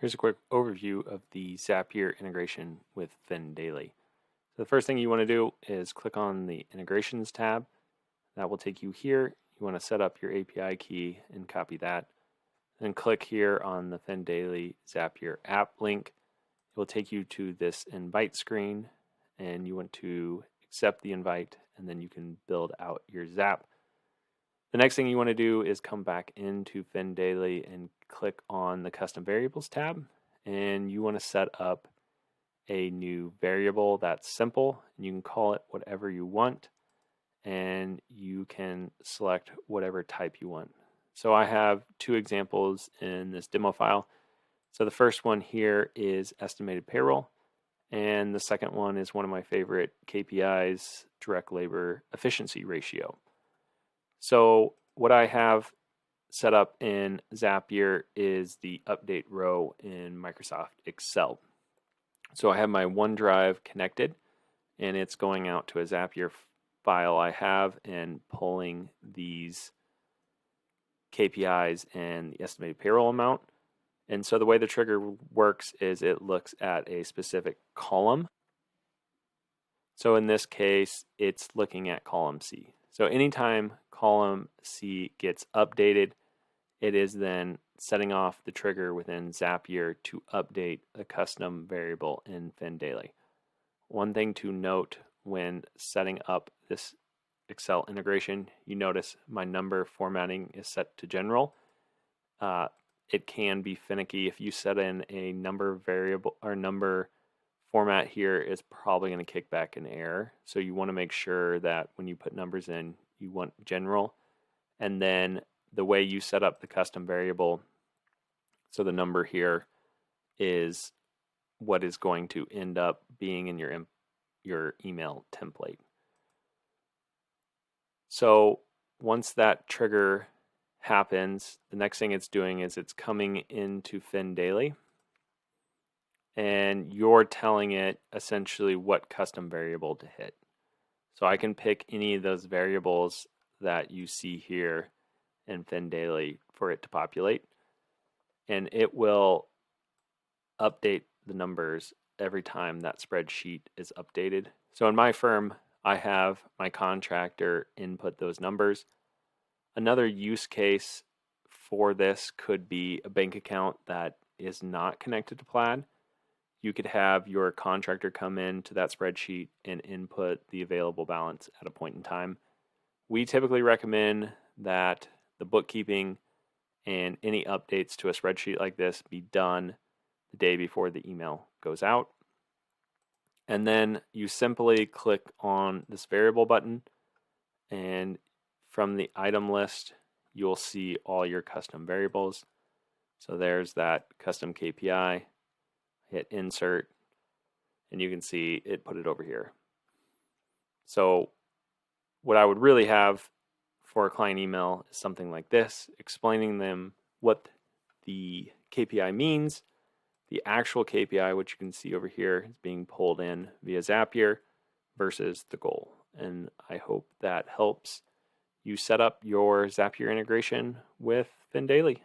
Here's a quick overview of the Zapier integration with FinDaily. So the first thing you want to do is click on the Integrations tab. That will take you here. You want to set up your API key and copy that. Then click here on the FinDaily Zapier app link. It will take you to this invite screen, and you want to accept the invite, and then you can build out your Zap. The next thing you want to do is come back into FinDaily and click on the Custom Variables tab, and you want to set up a new variable that's simple, and you can call it whatever you want, and you can select whatever type you want. So I have two examples in this demo file. So the first one here is estimated payroll, and the second one is one of my favorite KPIs, direct labor efficiency ratio. So what I have set up in Zapier is the update row in Microsoft Excel. So I have my OneDrive connected, and it's going out to a Zapier file I have and pulling these KPIs and the estimated payroll amount. And so the way the trigger works is it looks at a specific column. So in this case, it's looking at column C. So anytime column C gets updated, it is then setting off the trigger within Zapier to update a custom variable in FinDaily. One thing to note when setting up this Excel integration, you notice my number formatting is set to general. It can be finicky if you set in a number variable or number format here is probably going to kick back an error. So you want to make sure that when you put numbers in, you want general. And then the way you set up the custom variable, so the number here is what is going to end up being in your email template. So once that trigger happens, the next thing it's doing is it's coming into FinDaily, and you're telling it essentially what custom variable to hit. So I can pick any of those variables that you see here in FinDaily for it to populate, and it will update the numbers every time that spreadsheet is updated. So in my firm, I have my contractor input those numbers. Another use case for this could be a bank account that is not connected to Plaid. You could have your contractor come into that spreadsheet and input the available balance at a point in time. We typically recommend that the bookkeeping and any updates to a spreadsheet like this be done the day before the email goes out. And then you simply click on this variable button, and from the item list, you'll see all your custom variables. So there's that custom KPI. Hit insert, and you can see it put it over here. So what I would really have for a client email is something like this, explaining them what the KPI means, the actual KPI, which you can see over here, is being pulled in via Zapier versus the goal. And I hope that helps you set up your Zapier integration with FinDaily.